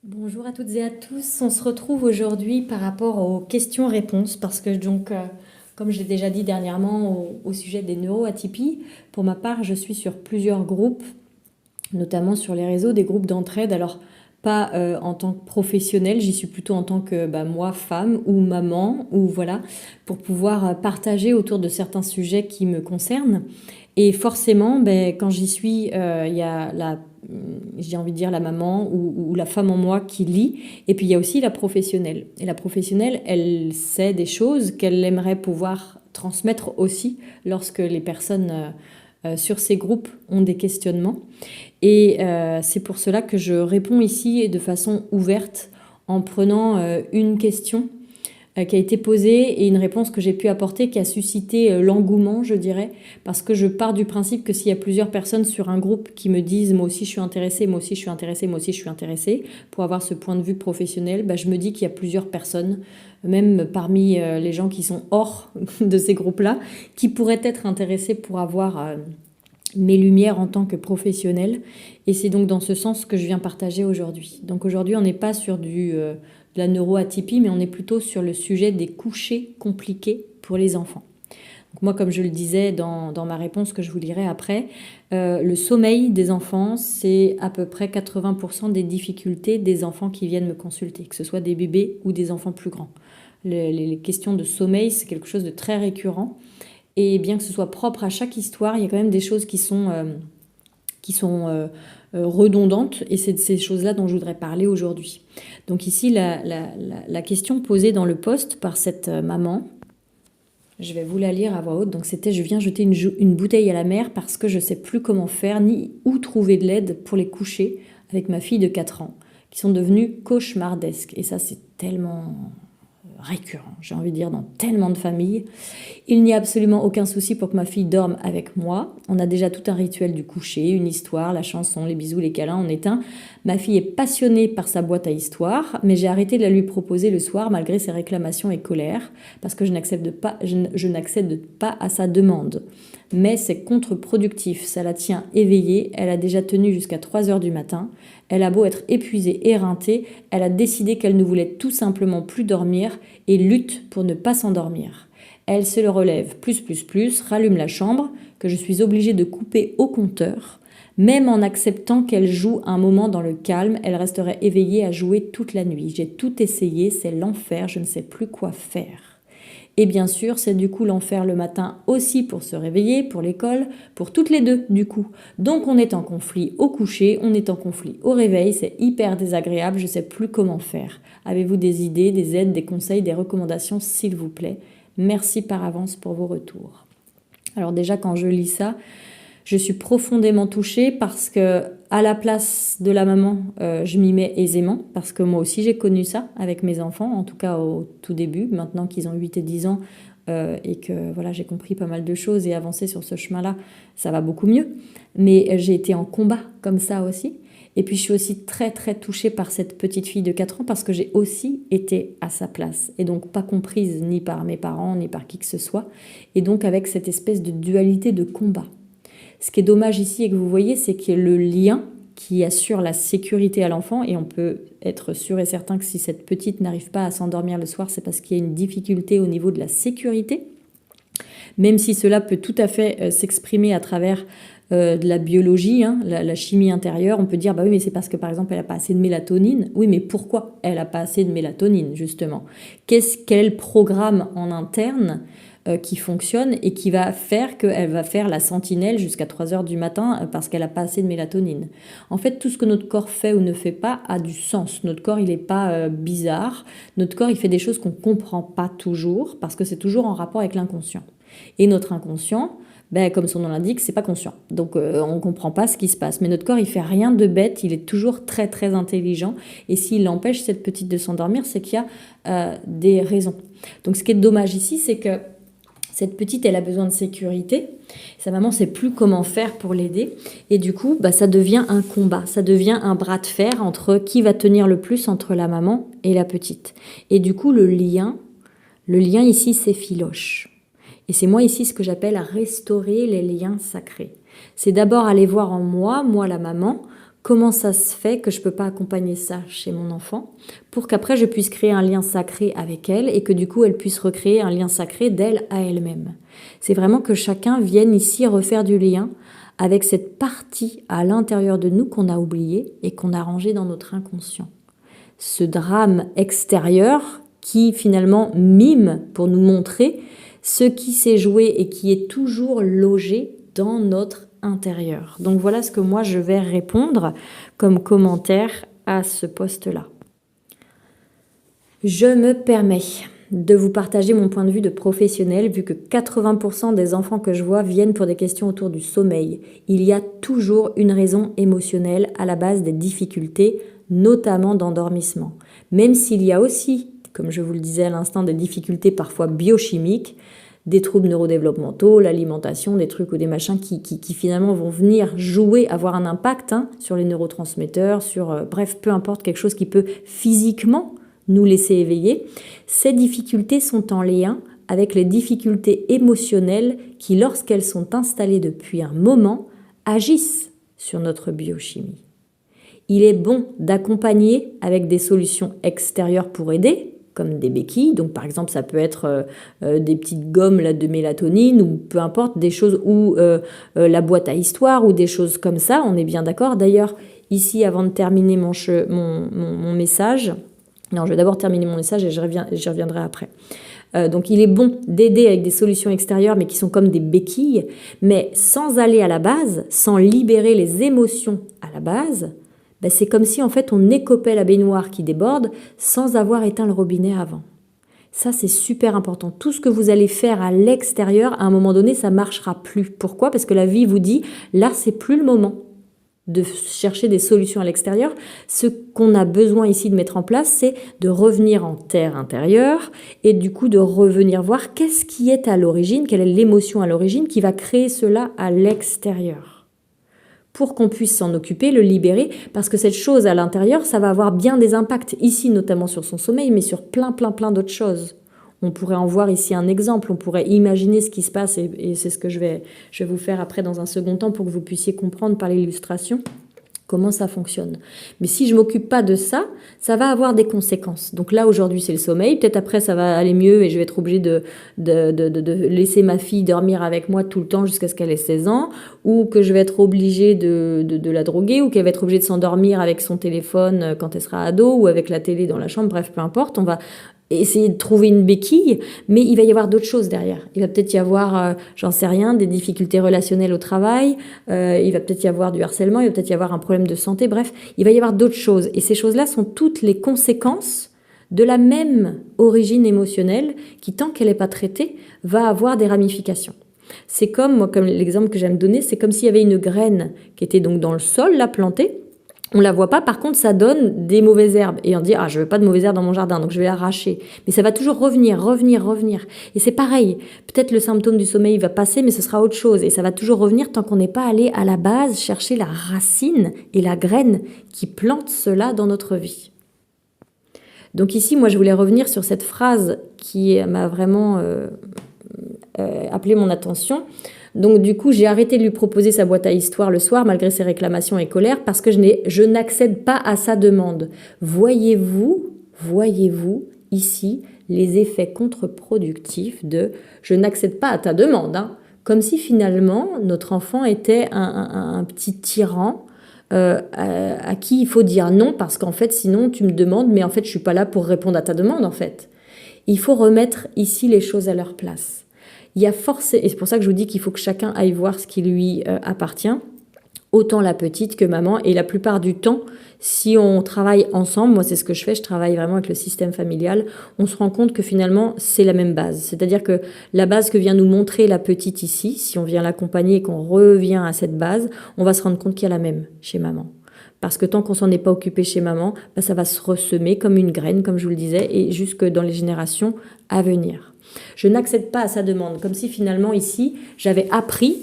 Bonjour à toutes et à tous. On se retrouve aujourd'hui par rapport aux questions-réponses parce que comme je l'ai déjà dit dernièrement au sujet des neuroatypies, pour ma part, je suis sur plusieurs groupes, notamment sur les réseaux, des groupes d'entraide. Alors, pas en tant que professionnelle, j'y suis plutôt en tant que moi, femme ou maman, ou voilà, pour pouvoir partager autour de certains sujets qui me concernent. Et forcément, quand j'y suis, il y a j'ai envie de dire la maman ou la femme en moi qui lit. Et puis il y a aussi la professionnelle. Et la professionnelle, elle sait des choses qu'elle aimerait pouvoir transmettre aussi lorsque les personnes sur ces groupes ont des questionnements. Et c'est pour cela que je réponds ici de façon ouverte en prenant une question qui a été posée et une réponse que j'ai pu apporter qui a suscité l'engouement, je dirais, parce que je pars du principe que s'il y a plusieurs personnes sur un groupe qui me disent moi aussi je suis intéressée, moi aussi je suis intéressée, moi aussi je suis intéressée, pour avoir ce point de vue professionnel, je me dis qu'il y a plusieurs personnes, même parmi les gens qui sont hors de ces groupes-là, qui pourraient être intéressés pour avoir mes lumières en tant que professionnelle. Et c'est donc dans ce sens que je viens partager aujourd'hui. Donc aujourd'hui, on n'est pas sur de la neuroatypie, mais on est plutôt sur le sujet des couchers compliqués pour les enfants. Donc moi, comme je le disais dans ma réponse que je vous lirai après, le sommeil des enfants, c'est à peu près 80% des difficultés des enfants qui viennent me consulter, que ce soit des bébés ou des enfants plus grands. Les questions de sommeil, c'est quelque chose de très récurrent. Et bien que ce soit propre à chaque histoire, il y a quand même des choses qui sont redondantes, et c'est de ces choses-là dont je voudrais parler aujourd'hui. Donc ici, la question posée dans le post par cette maman, je vais vous la lire à voix haute. Donc c'était: je viens jeter une bouteille à la mer parce que je ne sais plus comment faire ni où trouver de l'aide pour les coucher avec ma fille de 4 ans, qui sont devenues cauchemardesques. Et ça, c'est tellement récurrent, j'ai envie de dire, dans tellement de familles. Il n'y a absolument aucun souci pour que ma fille dorme avec moi. On a déjà tout un rituel du coucher, une histoire, la chanson, les bisous, les câlins, on éteint. Ma fille est passionnée par sa boîte à histoires, mais j'ai arrêté de la lui proposer le soir malgré ses réclamations et colères, parce que je n'accède pas à sa demande. Mais c'est contre-productif, ça la tient éveillée, elle a déjà tenu jusqu'à 3 heures du matin. Elle a beau être épuisée, éreintée, elle a décidé qu'elle ne voulait tout simplement plus dormir et lutte pour ne pas s'endormir. Elle se le relève plus, rallume la chambre, que je suis obligée de couper au compteur. Même en acceptant qu'elle joue un moment dans le calme, elle resterait éveillée à jouer toute la nuit. J'ai tout essayé, c'est l'enfer, je ne sais plus quoi faire. Et bien sûr, c'est du coup l'enfer le matin aussi pour se réveiller, pour l'école, pour toutes les deux du coup. Donc on est en conflit au coucher, on est en conflit au réveil, c'est hyper désagréable, je ne sais plus comment faire. Avez-vous des idées, des aides, des conseils, des recommandations, s'il vous plaît? Merci par avance pour vos retours. Alors déjà, quand je lis ça, je suis profondément touchée parce que à la place de la maman, je m'y mets aisément, parce que moi aussi j'ai connu ça avec mes enfants, en tout cas au tout début, maintenant qu'ils ont 8 et 10 ans, et que voilà, j'ai compris pas mal de choses et avancé sur ce chemin-là, ça va beaucoup mieux. Mais j'ai été en combat comme ça aussi. Et puis je suis aussi très très touchée par cette petite fille de 4 ans parce que j'ai aussi été à sa place. Et donc pas comprise ni par mes parents, ni par qui que ce soit. Et donc avec cette espèce de dualité de combat. Ce qui est dommage ici et que vous voyez, c'est qu'il y a le lien qui assure la sécurité à l'enfant, et on peut être sûr et certain que si cette petite n'arrive pas à s'endormir le soir, c'est parce qu'il y a une difficulté au niveau de la sécurité, même si cela peut tout à fait s'exprimer à travers de la biologie, la chimie intérieure. On peut dire, oui, mais c'est parce que par exemple elle n'a pas assez de mélatonine. Oui, mais pourquoi elle n'a pas assez de mélatonine, justement? Quel programme en interne qui fonctionne et qui va faire qu'elle va faire la sentinelle jusqu'à 3 heures du matin parce qu'elle n'a pas assez de mélatonine. En fait, tout ce que notre corps fait ou ne fait pas a du sens. Notre corps, il n'est pas bizarre. Notre corps, il fait des choses qu'on ne comprend pas toujours parce que c'est toujours en rapport avec l'inconscient. Et notre inconscient, comme son nom l'indique, c'est pas conscient. Donc on ne comprend pas ce qui se passe. Mais notre corps, il fait rien de bête, il est toujours très très intelligent. Et s'il empêche cette petite de s'endormir, c'est qu'il y a des raisons. Donc ce qui est dommage ici, c'est que cette petite, elle a besoin de sécurité. Sa maman ne sait plus comment faire pour l'aider. Et du coup, ça devient un combat. Ça devient un bras de fer entre qui va tenir le plus entre la maman et la petite. Et du coup, le lien ici, c'est filoche. Et c'est moi ici ce que j'appelle à restaurer les liens sacrés. C'est d'abord aller voir en moi la maman, Comment ça se fait que je ne peux pas accompagner ça chez mon enfant pour qu'après je puisse créer un lien sacré avec elle et que du coup elle puisse recréer un lien sacré d'elle à elle-même. C'est vraiment que chacun vienne ici refaire du lien avec cette partie à l'intérieur de nous qu'on a oubliée et qu'on a rangée dans notre inconscient. Ce drame extérieur qui finalement mime pour nous montrer ce qui s'est joué et qui est toujours logé dans notre intérieur. Donc voilà ce que moi je vais répondre comme commentaire à ce post-là. Je me permets de vous partager mon point de vue de professionnel, vu que 80% des enfants que je vois viennent pour des questions autour du sommeil. Il y a toujours une raison émotionnelle à la base des difficultés, notamment d'endormissement. Même s'il y a aussi, comme je vous le disais à l'instant, des difficultés parfois biochimiques, des troubles neurodéveloppementaux, l'alimentation, des trucs ou des machins qui finalement vont venir jouer, avoir un impact sur les neurotransmetteurs, sur bref, peu importe, quelque chose qui peut physiquement nous laisser éveiller. Ces difficultés sont en lien avec les difficultés émotionnelles qui, lorsqu'elles sont installées depuis un moment, agissent sur notre biochimie. Il est bon d'accompagner avec des solutions extérieures pour aider, comme des béquilles, donc par exemple ça peut être des petites gommes là, de mélatonine ou peu importe, des choses ou la boîte à histoire ou des choses comme ça, on est bien d'accord. D'ailleurs ici avant de terminer mon message, non je vais d'abord terminer mon message et j'y reviendrai après. Donc il est bon d'aider avec des solutions extérieures mais qui sont comme des béquilles, mais sans aller à la base, sans libérer les émotions à la base, c'est comme si en fait on écopait la baignoire qui déborde sans avoir éteint le robinet avant. Ça c'est super important. Tout ce que vous allez faire à l'extérieur, à un moment donné, ça ne marchera plus. Pourquoi ? Parce que la vie vous dit, là c'est plus le moment de chercher des solutions à l'extérieur. Ce qu'on a besoin ici de mettre en place, c'est de revenir en terre intérieure et du coup de revenir voir qu'est-ce qui est à l'origine, quelle est l'émotion à l'origine qui va créer cela à l'extérieur. Pour qu'on puisse s'en occuper, le libérer, parce que cette chose à l'intérieur, ça va avoir bien des impacts, ici notamment sur son sommeil, mais sur plein d'autres choses. On pourrait en voir ici un exemple, on pourrait imaginer ce qui se passe, et c'est ce que je vais vous faire après dans un second temps pour que vous puissiez comprendre par l'illustration comment ça fonctionne. Mais si je ne m'occupe pas de ça, ça va avoir des conséquences. Donc là, aujourd'hui, c'est le sommeil. Peut-être après, ça va aller mieux et je vais être obligée de laisser ma fille dormir avec moi tout le temps jusqu'à ce qu'elle ait 16 ans, ou que je vais être obligée de la droguer, ou qu'elle va être obligée de s'endormir avec son téléphone quand elle sera ado, ou avec la télé dans la chambre. Bref, peu importe, on va essayer de trouver une béquille, mais il va y avoir d'autres choses derrière. Il va peut-être y avoir, j'en sais rien, des difficultés relationnelles au travail, il va peut-être y avoir du harcèlement, il va peut-être y avoir un problème de santé, bref, il va y avoir d'autres choses. Et ces choses-là sont toutes les conséquences de la même origine émotionnelle qui, tant qu'elle n'est pas traitée, va avoir des ramifications. C'est comme, moi, comme l'exemple que j'aime donner, c'est comme s'il y avait une graine qui était donc dans le sol, là, plantée. On la voit pas, par contre, ça donne des mauvaises herbes. Et on dit, je veux pas de mauvaises herbes dans mon jardin, donc je vais l'arracher. Mais ça va toujours revenir. Et c'est pareil. Peut-être le symptôme du sommeil va passer, mais ce sera autre chose. Et ça va toujours revenir tant qu'on n'est pas allé à la base chercher la racine et la graine qui plante cela dans notre vie. Donc ici, moi, je voulais revenir sur cette phrase qui m'a vraiment appelé mon attention. Donc du coup, j'ai arrêté de lui proposer sa boîte à histoire le soir, malgré ses réclamations et colères, parce que je n'accède pas à sa demande. Voyez-vous ici les effets contre-productifs de « je n'accède pas à ta demande ». Comme si finalement, notre enfant était un petit tyran à qui il faut dire non, parce qu'en fait, sinon tu me demandes, mais en fait, je ne suis pas là pour répondre à ta demande, en fait. Il faut remettre ici les choses à leur place. Il y a forcément, et c'est pour ça que je vous dis qu'il faut que chacun aille voir ce qui lui appartient, autant la petite que maman, et la plupart du temps, si on travaille ensemble, moi c'est ce que je fais, je travaille vraiment avec le système familial, on se rend compte que finalement c'est la même base, c'est-à-dire que la base que vient nous montrer la petite ici, si on vient l'accompagner et qu'on revient à cette base, on va se rendre compte qu'il y a la même chez maman. Parce que tant qu'on s'en est pas occupé chez maman, ça va se ressemer comme une graine, comme je vous le disais, et jusque dans les générations à venir. Je n'accède pas à sa demande, comme si finalement ici, j'avais appris,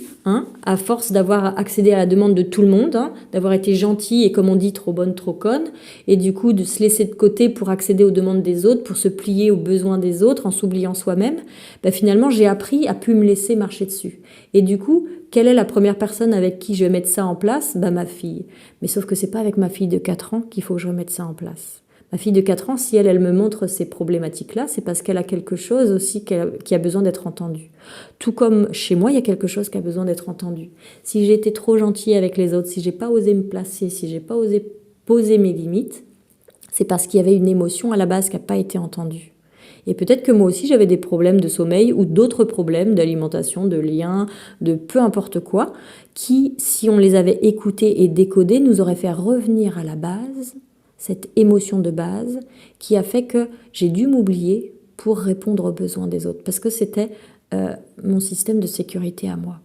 à force d'avoir accédé à la demande de tout le monde, d'avoir été gentil et comme on dit, trop bonne, trop conne, et du coup de se laisser de côté pour accéder aux demandes des autres, pour se plier aux besoins des autres en s'oubliant soi-même, finalement j'ai appris à plus me laisser marcher dessus. Et du coup, quelle est la première personne avec qui je vais mettre ça en place? Ma fille. Mais sauf que c'est pas avec ma fille de 4 ans qu'il faut que je remette ça en place. Ma fille de 4 ans, si elle me montre ces problématiques-là, c'est parce qu'elle a quelque chose aussi qui a besoin d'être entendu. Tout comme chez moi, il y a quelque chose qui a besoin d'être entendu. Si j'ai été trop gentille avec les autres, si j'ai pas osé me placer, si j'ai pas osé poser mes limites, c'est parce qu'il y avait une émotion à la base qui n'a pas été entendue. Et peut-être que moi aussi j'avais des problèmes de sommeil ou d'autres problèmes d'alimentation, de lien, de peu importe quoi, qui, si on les avait écoutés et décodés, nous auraient fait revenir à la base, cette émotion de base qui a fait que j'ai dû m'oublier pour répondre aux besoins des autres, parce que c'était mon système de sécurité à moi.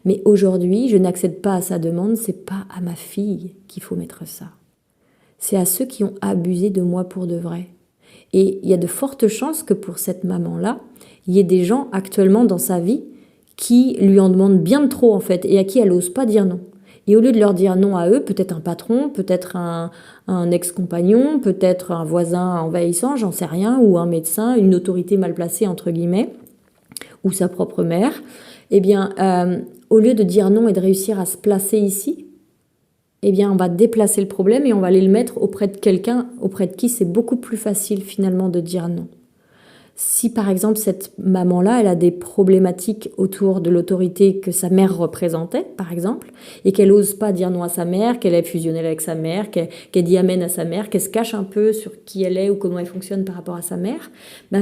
Mais aujourd'hui, je n'accède pas à sa demande, c'est pas à ma fille qu'il faut mettre ça. C'est à ceux qui ont abusé de moi pour de vrai. Et il y a de fortes chances que pour cette maman-là, il y ait des gens actuellement dans sa vie qui lui en demandent bien trop en fait et à qui elle n'ose pas dire non. Et au lieu de leur dire non à eux, peut-être un patron, peut-être un ex-compagnon, peut-être un voisin envahissant, j'en sais rien, ou un médecin, une autorité mal placée entre guillemets, ou sa propre mère, au lieu de dire non et de réussir à se placer ici, on va déplacer le problème et on va aller le mettre auprès de quelqu'un auprès de qui c'est beaucoup plus facile finalement de dire non. Si par exemple cette maman-là, elle a des problématiques autour de l'autorité que sa mère représentait, par exemple, et qu'elle n'ose pas dire non à sa mère, qu'elle est fusionnelle avec sa mère, qu'elle dit amen à sa mère, qu'elle se cache un peu sur qui elle est ou comment elle fonctionne par rapport à sa mère,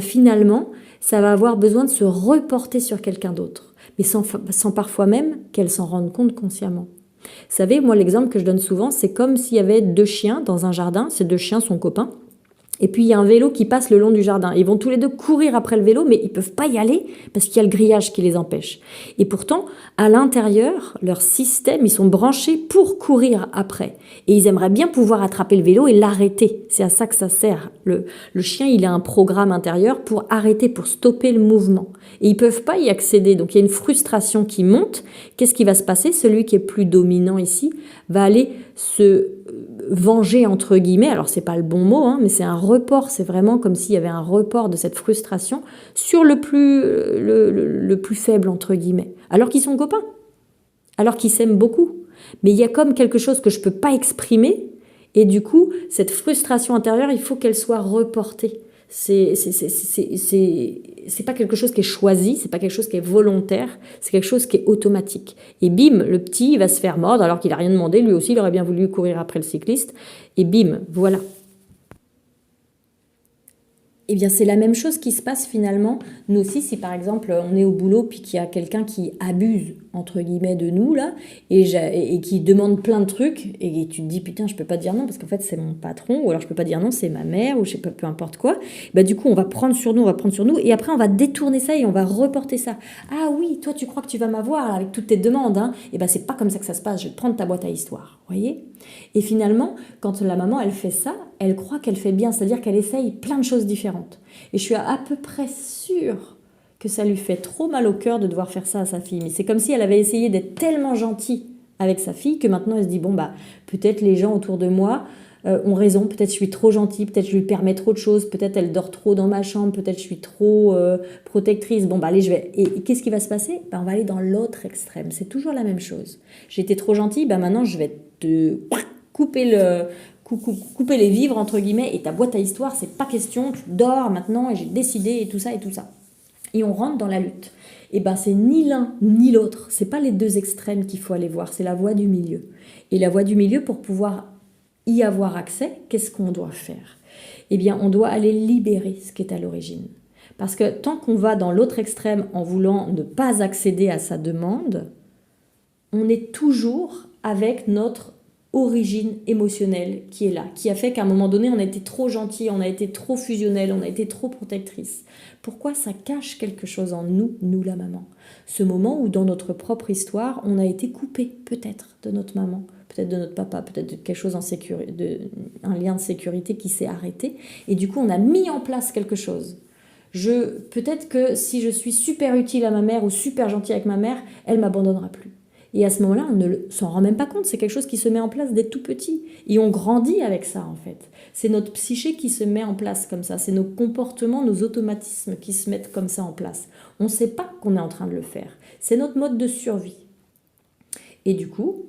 finalement, ça va avoir besoin de se reporter sur quelqu'un d'autre, mais sans parfois même qu'elle s'en rende compte consciemment. Vous savez, moi, l'exemple que je donne souvent, c'est comme s'il y avait 2 chiens dans un jardin. Ces 2 chiens sont copains. Et puis, il y a un vélo qui passe le long du jardin. Ils vont tous les deux courir après le vélo, mais ils ne peuvent pas y aller parce qu'il y a le grillage qui les empêche. Et pourtant, à l'intérieur, leur système, ils sont branchés pour courir après. Et ils aimeraient bien pouvoir attraper le vélo et l'arrêter. C'est à ça que ça sert. Le chien, il a un programme intérieur pour arrêter, pour stopper le mouvement. Et ils ne peuvent pas y accéder. Donc, il y a une frustration qui monte. Qu'est-ce qui va se passer? Celui qui est plus dominant ici va aller se venger entre guillemets, alors c'est pas le bon mot, mais c'est un report, c'est vraiment comme s'il y avait un report de cette frustration sur le plus faible entre guillemets, alors qu'ils sont copains, alors qu'ils s'aiment beaucoup, mais il y a comme quelque chose que je peux pas exprimer et du coup cette frustration intérieure il faut qu'elle soit reportée. C'est pas quelque chose qui est choisi, c'est pas quelque chose qui est volontaire, c'est quelque chose qui est automatique. Et bim, le petit il va se faire mordre alors qu'il a rien demandé, lui aussi il aurait bien voulu courir après le cycliste, et bim, voilà. C'est la même chose qui se passe finalement, nous aussi, si par exemple on est au boulot puis qu'il y a quelqu'un qui abuse, entre guillemets, de nous, là, et qui demande plein de trucs, et tu te dis, putain, je peux pas dire non, parce qu'en fait c'est mon patron, ou alors je peux pas dire non, c'est ma mère, ou je sais pas, peu importe quoi, du coup on va prendre sur nous, et après on va détourner ça et on va reporter ça. Ah oui, toi tu crois que tu vas m'avoir avec toutes tes demandes, c'est pas comme ça que ça se passe, je vais te prendre ta boîte à histoire, voyez. Et finalement, quand la maman, elle fait ça, elle croit qu'elle fait bien, c'est-à-dire qu'elle essaye plein de choses différentes. Et je suis à peu près sûre que ça lui fait trop mal au cœur de devoir faire ça à sa fille. Mais c'est comme si elle avait essayé d'être tellement gentille avec sa fille que maintenant elle se dit, peut-être les gens autour de moi ont raison, peut-être je suis trop gentille, peut-être je lui permets trop de choses, peut-être elle dort trop dans ma chambre, peut-être je suis trop protectrice. Allez, je vais... Et qu'est-ce qui va se passer? On va aller dans l'autre extrême. C'est toujours la même chose. J'ai été trop gentille, maintenant je vais te couper les vivres entre guillemets, et ta boîte à histoire, c'est pas question, tu dors maintenant et j'ai décidé et tout ça. Et on rentre dans la lutte. C'est ni l'un ni l'autre, c'est pas les 2 extrêmes qu'il faut aller voir, c'est la voie du milieu. Et la voie du milieu, pour pouvoir y avoir accès, qu'est-ce qu'on doit faire? On doit aller libérer ce qui est à l'origine. Parce que tant qu'on va dans l'autre extrême en voulant ne pas accéder à sa demande, on est toujours avec notre origine émotionnelle qui est là, qui a fait qu'à un moment donné, on a été trop gentil, on a été trop fusionnel, on a été trop protectrice. Pourquoi? Ça cache quelque chose en nous, la maman. Ce moment où dans notre propre histoire, on a été coupé peut-être de notre maman, peut-être de notre papa, peut-être de quelque chose un lien de sécurité qui s'est arrêté, et du coup on a mis en place quelque chose. Peut-être que si je suis super utile à ma mère ou super gentille avec ma mère, elle m'abandonnera plus. Et à ce moment-là, on ne s'en rend même pas compte. C'est quelque chose qui se met en place dès tout petit. Et on grandit avec ça, en fait. C'est notre psyché qui se met en place comme ça. C'est nos comportements, nos automatismes qui se mettent comme ça en place. On ne sait pas qu'on est en train de le faire. C'est notre mode de survie. Et du coup,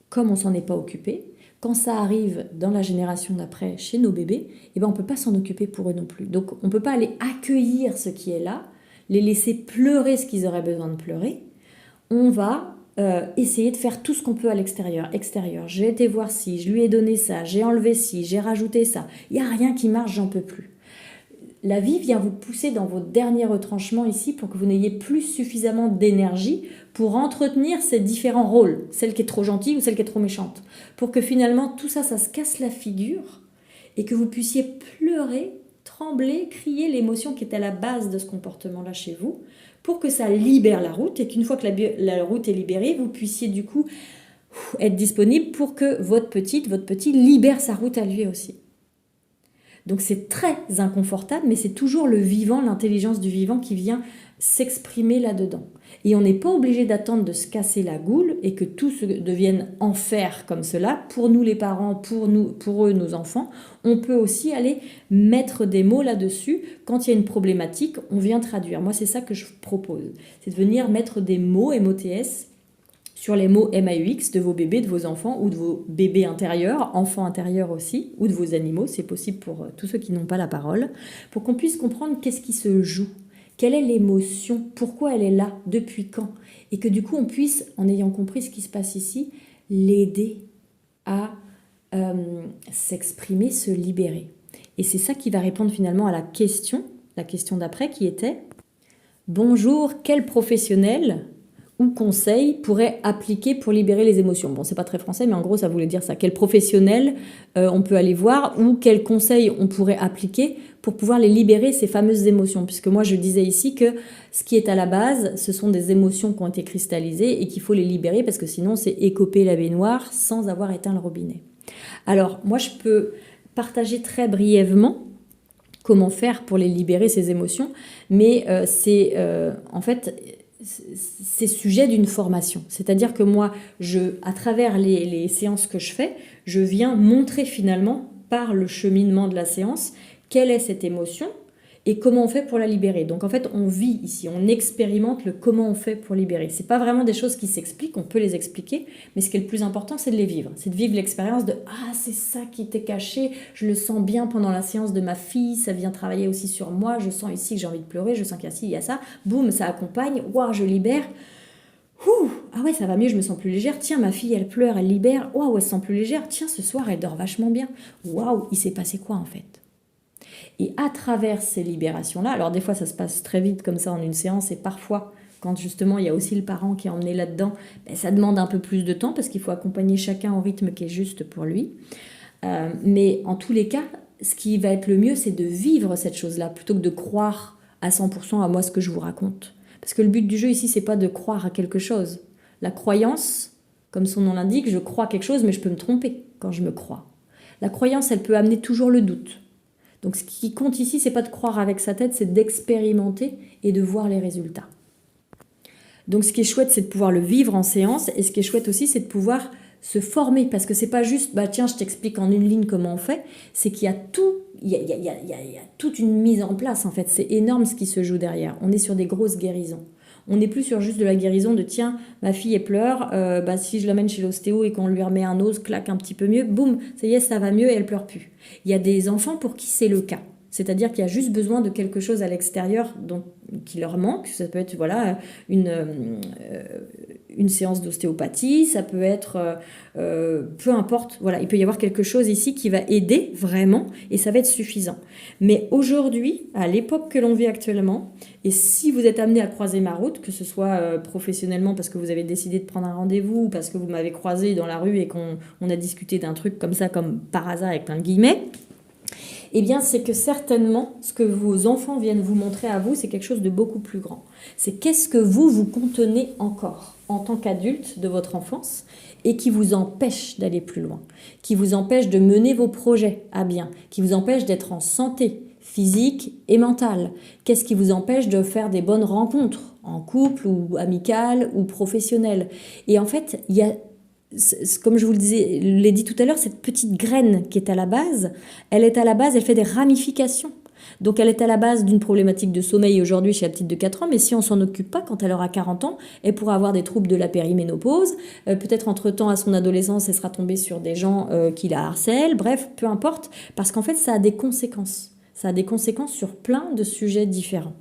comme on s'en est pas occupé, quand ça arrive dans la génération d'après chez nos bébés, eh ben on ne peut pas s'en occuper pour eux non plus. Donc on ne peut pas aller accueillir ce qui est là, les laisser pleurer ce qu'ils auraient besoin de pleurer. On va essayer de faire tout ce qu'on peut à l'extérieur. J'ai été voir ci, je lui ai donné ça, j'ai enlevé ci, j'ai rajouté ça. Il n'y a rien qui marche, j'en peux plus. La vie vient vous pousser dans vos derniers retranchements ici pour que vous n'ayez plus suffisamment d'énergie pour entretenir ces différents rôles, celle qui est trop gentille ou celle qui est trop méchante, pour que finalement tout ça, ça se casse la figure et que vous puissiez pleurer, trembler, crier l'émotion qui est à la base de ce comportement-là chez vous, pour que ça libère la route et qu'une fois que la route est libérée, vous puissiez du coup être disponible pour que votre petit libère sa route à lui aussi. Donc c'est très inconfortable, mais c'est toujours le vivant, l'intelligence du vivant qui vient s'exprimer là-dedans. Et on n'est pas obligé d'attendre de se casser la goule et que tout se devienne enfer comme cela. Pour nous les parents, pour eux nos enfants, on peut aussi aller mettre des mots là-dessus. Quand il y a une problématique, on vient traduire. Moi c'est ça que je propose, c'est de venir mettre des mots MOTS sur les mots MAUX de vos bébés, de vos enfants ou de vos bébés intérieurs, enfants intérieurs aussi, ou de vos animaux, c'est possible pour tous ceux qui n'ont pas la parole, pour qu'on puisse comprendre qu'est-ce qui se joue, quelle est l'émotion, pourquoi elle est là, depuis quand, et que du coup on puisse, en ayant compris ce qui se passe ici, l'aider à s'exprimer, se libérer. Et c'est ça qui va répondre finalement à la question d'après qui était « Bonjour, quel professionnel ?» ou conseil pourrait appliquer pour libérer les émotions. Bon, c'est pas très français, mais en gros, ça voulait dire ça. Quel professionnel on peut aller voir ou quel conseil on pourrait appliquer pour pouvoir les libérer, ces fameuses émotions. Puisque moi, je disais ici que ce qui est à la base, ce sont des émotions qui ont été cristallisées et qu'il faut les libérer parce que sinon, c'est écoper la baignoire sans avoir éteint le robinet. Alors, moi, je peux partager très brièvement comment faire pour les libérer, ces émotions, mais en fait... c'est sujet d'une formation. C'est-à-dire que moi, à travers les séances que je fais, je viens montrer finalement, par le cheminement de la séance, quelle est cette émotion et comment on fait pour la libérer. Donc en fait, on vit ici, on expérimente le comment on fait pour libérer. C'est pas vraiment des choses qui s'expliquent, on peut les expliquer, mais ce qui est le plus important, c'est de les vivre. C'est de vivre l'expérience de « Ah, c'est ça qui était caché, je le sens bien pendant la séance de ma fille, ça vient travailler aussi sur moi, je sens ici que j'ai envie de pleurer, je sens qu'il y a ci, il y a ça, boum, ça accompagne, waouh, je libère. Ouh, ah ouais, ça va mieux, je me sens plus légère. Tiens, ma fille, elle pleure, elle libère. Waouh, elle se sent plus légère. Tiens, ce soir, elle dort vachement bien. Waouh, il s'est passé quoi en fait ? Et à travers ces libérations-là, alors des fois ça se passe très vite comme ça en une séance et parfois quand justement il y a aussi le parent qui est emmené là-dedans, ça demande un peu plus de temps parce qu'il faut accompagner chacun au rythme qui est juste pour lui. Mais en tous les cas, ce qui va être le mieux, c'est de vivre cette chose-là plutôt que de croire à 100% à moi ce que je vous raconte. Parce que le but du jeu ici, c'est pas de croire à quelque chose. La croyance, comme son nom l'indique, je crois quelque chose mais je peux me tromper quand je me crois. La croyance, elle peut amener toujours le doute. Donc ce qui compte ici, c'est pas de croire avec sa tête, c'est d'expérimenter et de voir les résultats. Donc ce qui est chouette, c'est de pouvoir le vivre en séance, et ce qui est chouette aussi, c'est de pouvoir se former, parce que c'est pas juste, bah tiens, je t'explique en une ligne comment on fait, c'est qu'il y a tout, il y a toute une mise en place en fait, c'est énorme ce qui se joue derrière. On est sur des grosses guérisons. On n'est plus sur juste de la guérison de tiens, ma fille elle pleure, si je l'amène chez l'ostéo et qu'on lui remet un os, claque un petit peu mieux, boum, ça y est, ça va mieux et elle pleure plus. Il y a des enfants pour qui c'est le cas. C'est-à-dire qu'il y a juste besoin de quelque chose à l'extérieur qui leur manque. Ça peut être voilà, une séance d'ostéopathie, ça peut être peu importe. Voilà, il peut y avoir quelque chose ici qui va aider vraiment et ça va être suffisant. Mais aujourd'hui, à l'époque que l'on vit actuellement, et si vous êtes amené à croiser ma route, que ce soit professionnellement parce que vous avez décidé de prendre un rendez-vous ou parce que vous m'avez croisé dans la rue et qu'on a discuté d'un truc comme ça, comme par hasard avec plein de guillemets, eh bien, c'est que certainement, ce que vos enfants viennent vous montrer à vous, c'est quelque chose de beaucoup plus grand. C'est qu'est-ce que vous contenez encore en tant qu'adulte de votre enfance et qui vous empêche d'aller plus loin, qui vous empêche de mener vos projets à bien, qui vous empêche d'être en santé physique et mentale. Qu'est-ce qui vous empêche de faire des bonnes rencontres en couple ou amicales ou professionnelles? Et en fait, il y a, comme je vous le disais, l'ai dit tout à l'heure, cette petite graine qui est à la base, elle est à la base, elle fait des ramifications. Donc elle est à la base d'une problématique de sommeil aujourd'hui chez la petite de 4 ans, mais si on s'en occupe pas, quand elle aura 40 ans, elle pourra avoir des troubles de la périménopause, peut-être entre-temps à son adolescence, elle sera tombée sur des gens qui la harcèlent, bref, peu importe, parce qu'en fait ça a des conséquences. Ça a des conséquences sur plein de sujets différents.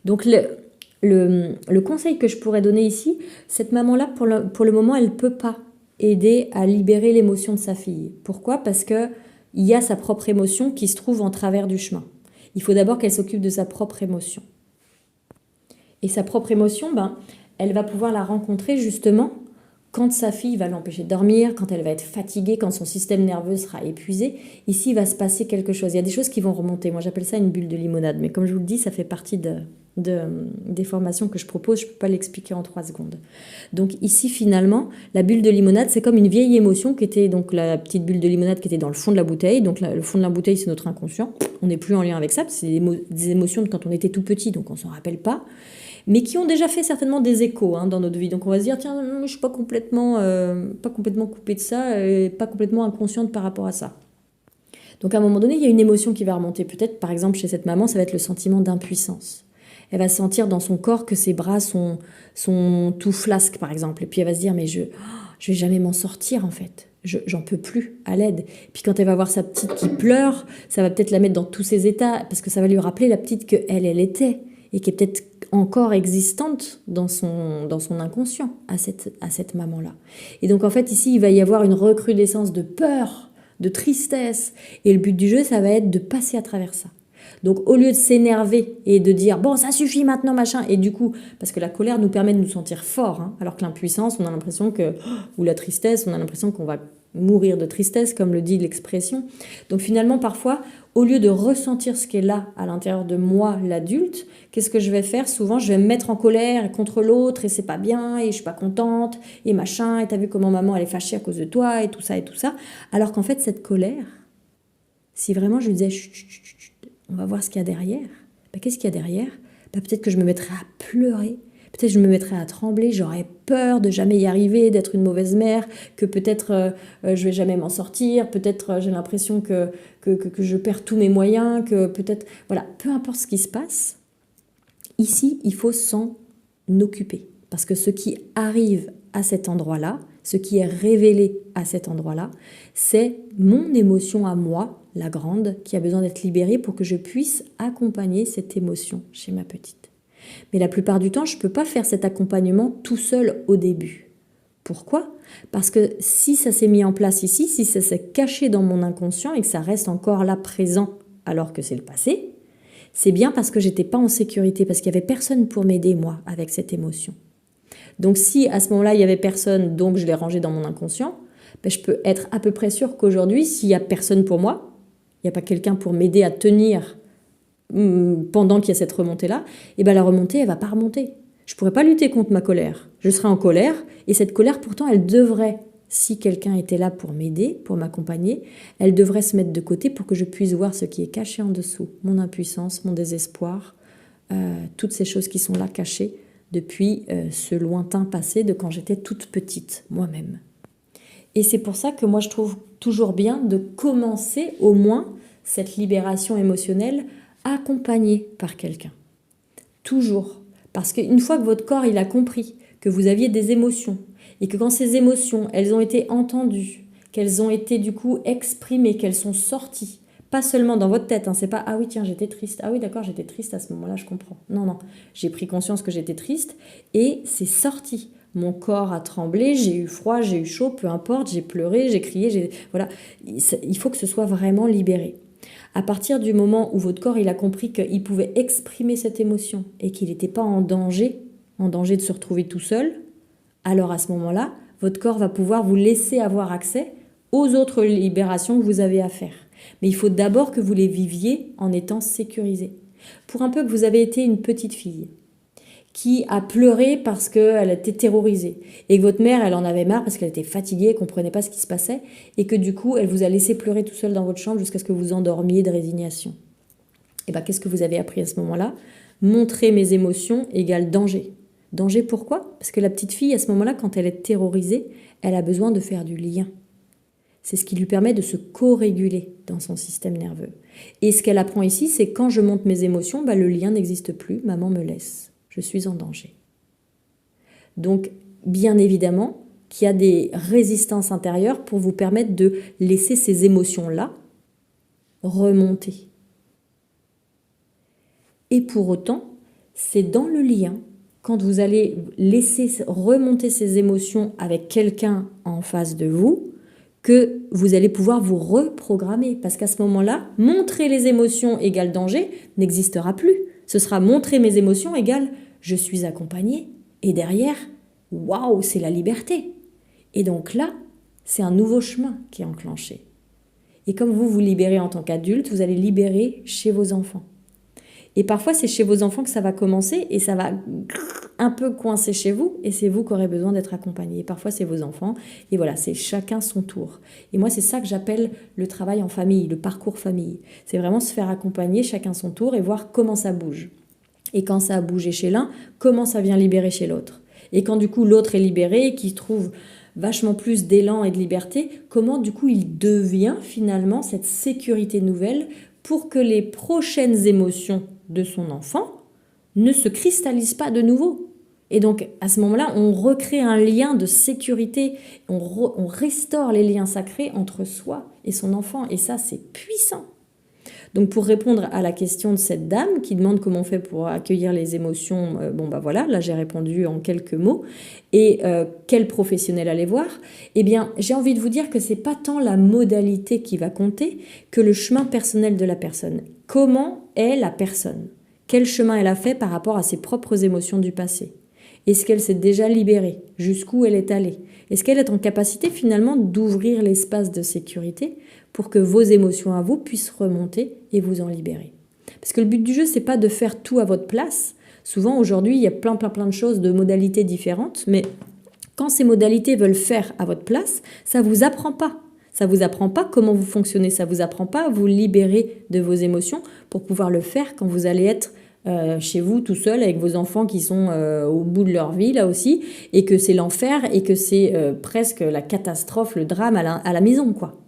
Donc le conseil que je pourrais donner ici, cette maman-là, pour le moment, elle ne peut pas aider à libérer l'émotion de sa fille. Pourquoi? Parce que il y a sa propre émotion qui se trouve en travers du chemin. Il faut d'abord qu'elle s'occupe de sa propre émotion. Et sa propre émotion, elle va pouvoir la rencontrer justement quand sa fille va l'empêcher de dormir, quand elle va être fatiguée, quand son système nerveux sera épuisé. Ici, il va se passer quelque chose. Il y a des choses qui vont remonter. Moi, j'appelle ça une bulle de limonade. Mais comme je vous le dis, ça fait partie des formations que je propose. Je ne peux pas l'expliquer en 3 secondes. Donc ici, finalement, la bulle de limonade, c'est comme une vieille émotion qui était, donc la petite bulle de limonade qui était dans le fond de la bouteille. Donc le fond de la bouteille, c'est notre inconscient. On n'est plus en lien avec ça. C'est des émotions de quand on était tout petit, donc on ne s'en rappelle pas. Mais qui ont déjà fait certainement des échos dans notre vie. Donc on va se dire, tiens, je ne suis pas complètement coupée de ça, et pas complètement inconsciente par rapport à ça. Donc à un moment donné, il y a une émotion qui va remonter. Peut-être, par exemple, chez cette maman, ça va être le sentiment d'impuissance. Elle va sentir dans son corps que ses bras sont tout flasques, par exemple. Et puis elle va se dire, mais je vais jamais m'en sortir, en fait. J'en peux plus, à l'aide. Puis quand elle va voir sa petite qui pleure, ça va peut-être la mettre dans tous ses états, parce que ça va lui rappeler la petite qu'elle était, et qui est peut-être encore existante dans son inconscient à cette maman-là. Et donc en fait ici, il va y avoir une recrudescence de peur, de tristesse, et le but du jeu, ça va être de passer à travers ça. Donc au lieu de s'énerver et de dire bon ça suffit maintenant machin, et du coup, parce que la colère nous permet de nous sentir forts, alors que l'impuissance, on a l'impression que, ou la tristesse, on a l'impression qu'on va mourir de tristesse, comme le dit l'expression. Donc finalement, parfois, au lieu de ressentir ce qui est là à l'intérieur de moi, l'adulte, qu'est-ce que je vais faire? Souvent, je vais me mettre en colère contre l'autre, et c'est pas bien, et je suis pas contente, et machin, et t'as vu comment maman elle est fâchée à cause de toi, et tout ça, alors qu'en fait, cette colère, si vraiment je lui disais chut, chut, chut, chut, on va voir ce qu'il y a derrière, qu'est-ce qu'il y a derrière? Peut-être que je me mettrais à pleurer, peut-être que je me mettrais à trembler, j'aurais peur de jamais y arriver, d'être une mauvaise mère, que peut-être je vais jamais m'en sortir, peut-être j'ai l'impression que je perds tous mes moyens, que peut-être... Voilà, peu importe ce qui se passe, ici, il faut s'en occuper. Parce que ce qui arrive à cet endroit-là, ce qui est révélé à cet endroit-là, c'est mon émotion à moi, la grande, qui a besoin d'être libérée pour que je puisse accompagner cette émotion chez ma petite. Mais la plupart du temps, je ne peux pas faire cet accompagnement tout seul au début. Pourquoi? Parce que si ça s'est mis en place ici, si ça s'est caché dans mon inconscient et que ça reste encore là présent alors que c'est le passé, c'est bien parce que j'étais pas en sécurité, parce qu'il n'y avait personne pour m'aider, moi, avec cette émotion. Donc si à ce moment-là, il n'y avait personne, donc je l'ai rangé dans mon inconscient, je peux être à peu près sûre qu'aujourd'hui, s'il n'y a personne pour moi, il n'y a pas quelqu'un pour m'aider à tenir pendant qu'il y a cette remontée-là, et la remontée, elle ne va pas remonter. Je ne pourrais pas lutter contre ma colère. Je serai en colère, et cette colère, pourtant, elle devrait, si quelqu'un était là pour m'aider, pour m'accompagner, elle devrait se mettre de côté pour que je puisse voir ce qui est caché en dessous, mon impuissance, mon désespoir, toutes ces choses qui sont là cachées depuis ce lointain passé de quand j'étais toute petite, moi-même. Et c'est pour ça que moi, je trouve toujours bien de commencer au moins cette libération émotionnelle accompagnée par quelqu'un. Toujours. Parce qu'une fois que votre corps il a compris que vous aviez des émotions et que quand ces émotions, elles ont été entendues, qu'elles ont été du coup exprimées, qu'elles sont sorties, pas seulement dans votre tête, c'est pas « Ah oui, tiens, j'étais triste. Ah oui, d'accord, j'étais triste à ce moment-là, je comprends. » Non, j'ai pris conscience que j'étais triste et c'est sorti. Mon corps a tremblé, j'ai eu froid, j'ai eu chaud, peu importe, j'ai pleuré, j'ai crié, voilà. Il faut que ce soit vraiment libéré. À partir du moment où votre corps il a compris qu'il pouvait exprimer cette émotion et qu'il n'était pas en danger de se retrouver tout seul, alors à ce moment-là, votre corps va pouvoir vous laisser avoir accès aux autres libérations que vous avez à faire. Mais il faut d'abord que vous les viviez en étant sécurisé. Pour un peu que vous avez été une petite fille qui a pleuré parce qu'elle était terrorisée et que votre mère, elle en avait marre parce qu'elle était fatiguée, elle ne comprenait pas ce qui se passait et que du coup, elle vous a laissé pleurer tout seul dans votre chambre jusqu'à ce que vous endormiez de résignation. Et bien, qu'est-ce que vous avez appris à ce moment-là? Montrer mes émotions égale danger. Danger pourquoi? Parce que la petite fille, à ce moment-là, quand elle est terrorisée, elle a besoin de faire du lien. C'est ce qui lui permet de se co-réguler dans son système nerveux. Et ce qu'elle apprend ici, c'est quand je monte mes émotions, le lien n'existe plus, maman me laisse. Je suis en danger. Donc, bien évidemment, qu'il y a des résistances intérieures pour vous permettre de laisser ces émotions-là remonter. Et pour autant, c'est dans le lien, quand vous allez laisser remonter ces émotions avec quelqu'un en face de vous, que vous allez pouvoir vous reprogrammer. Parce qu'à ce moment-là, montrer les émotions égale danger n'existera plus. Ce sera montrer mes émotions égale je suis accompagnée. Et derrière, waouh, c'est la liberté. Et donc là, c'est un nouveau chemin qui est enclenché. Et comme vous vous libérez en tant qu'adulte, vous allez libérer chez vos enfants. Et parfois, c'est chez vos enfants que ça va commencer et ça va un peu coincer chez vous et c'est vous qui aurez besoin d'être accompagné. Et parfois, c'est vos enfants. Et voilà, c'est chacun son tour. Et moi, c'est ça que j'appelle le travail en famille, le parcours famille. C'est vraiment se faire accompagner chacun son tour et voir comment ça bouge. Et quand ça a bougé chez l'un, comment ça vient libérer chez l'autre. Et quand du coup, l'autre est libéré et qu'il trouve vachement plus d'élan et de liberté, comment du coup, il devient finalement cette sécurité nouvelle pour que les prochaines émotions de son enfant ne se cristallisent pas de nouveau. Et donc, à ce moment-là, on recrée un lien de sécurité, on restaure les liens sacrés entre soi et son enfant. Et ça, c'est puissant. Donc, pour répondre à la question de cette dame qui demande comment on fait pour accueillir les émotions, voilà, là, j'ai répondu en quelques mots. Et quel professionnel aller voir? Eh bien, j'ai envie de vous dire que c'est pas tant la modalité qui va compter que le chemin personnel de la personne. Comment est la personne? Quel chemin elle a fait par rapport à ses propres émotions du passé? Est-ce qu'elle s'est déjà libérée? Jusqu'où elle est allée? Est-ce qu'elle est en capacité finalement d'ouvrir l'espace de sécurité pour que vos émotions à vous puissent remonter et vous en libérer? Parce que le but du jeu, c'est pas de faire tout à votre place. Souvent, aujourd'hui, il y a plein de choses, de modalités différentes, mais quand ces modalités veulent faire à votre place, ça vous apprend pas. Ça vous apprend pas comment vous fonctionnez, ça vous apprend pas à vous libérer de vos émotions pour pouvoir le faire quand vous allez être chez vous tout seul avec vos enfants qui sont au bout de leur vie là aussi et que c'est l'enfer et que c'est presque la catastrophe, le drame à la maison quoi.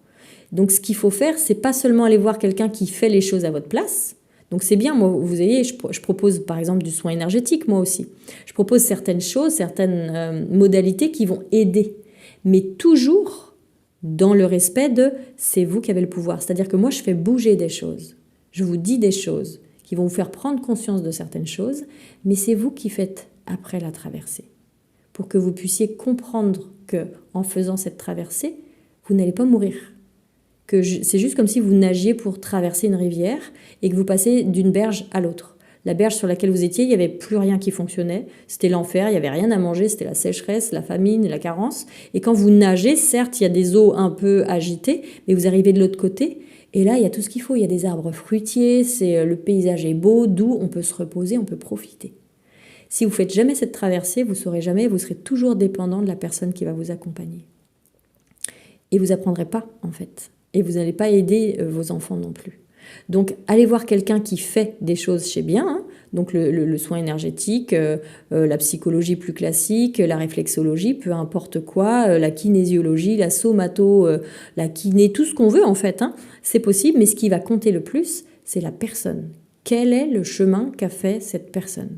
Donc ce qu'il faut faire, c'est pas seulement aller voir quelqu'un qui fait les choses à votre place. Donc c'est bien, moi, vous voyez, je propose par exemple du soin énergétique moi aussi. Je propose certaines choses, certaines modalités qui vont aider, mais toujours dans le respect de c'est vous qui avez le pouvoir. C'est-à-dire que moi je fais bouger des choses, je vous dis des choses qui vont vous faire prendre conscience de certaines choses, mais c'est vous qui faites après la traversée. Pour que vous puissiez comprendre que en faisant cette traversée, vous n'allez pas mourir. Que c'est juste comme si vous nagiez pour traverser une rivière et que vous passez d'une berge à l'autre. La berge sur laquelle vous étiez, il n'y avait plus rien qui fonctionnait, c'était l'enfer, il n'y avait rien à manger, c'était la sécheresse, la famine, la carence. Et quand vous nagez, certes, il y a des eaux un peu agitées, mais vous arrivez de l'autre côté, et là, il y a tout ce qu'il faut. Il y a des arbres fruitiers, le paysage est beau, doux, on peut se reposer, on peut profiter. Si vous faites jamais cette traversée, vous saurez jamais, vous serez toujours dépendant de la personne qui va vous accompagner. Et vous apprendrez pas, en fait. Et vous n'allez pas aider vos enfants non plus. Donc, allez voir quelqu'un qui fait des choses chez bien, hein. Donc le soin énergétique, la psychologie plus classique, la réflexologie, peu importe quoi, la kinésiologie, la somato, la kiné, tout ce qu'on veut en fait, hein, c'est possible, mais ce qui va compter le plus, c'est la personne. Quel est le chemin qu'a fait cette personne?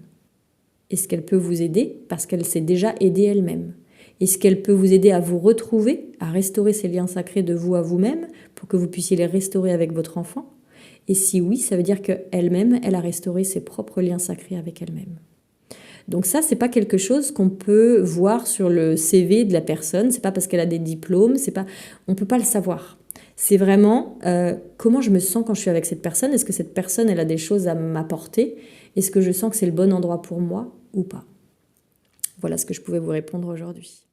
Est-ce qu'elle peut vous aider parce qu'elle s'est déjà aidée elle-même? Est-ce qu'elle peut vous aider à vous retrouver, à restaurer ces liens sacrés de vous à vous-même pour que vous puissiez les restaurer avec votre enfant? Et si oui, ça veut dire qu'elle-même, elle a restauré ses propres liens sacrés avec elle-même. Donc ça, c'est pas quelque chose qu'on peut voir sur le CV de la personne. C'est pas parce qu'elle a des diplômes. On peut pas le savoir. C'est vraiment comment je me sens quand je suis avec cette personne. Est-ce que cette personne, elle a des choses à m'apporter? Est-ce que je sens que c'est le bon endroit pour moi ou pas? Voilà ce que je pouvais vous répondre aujourd'hui.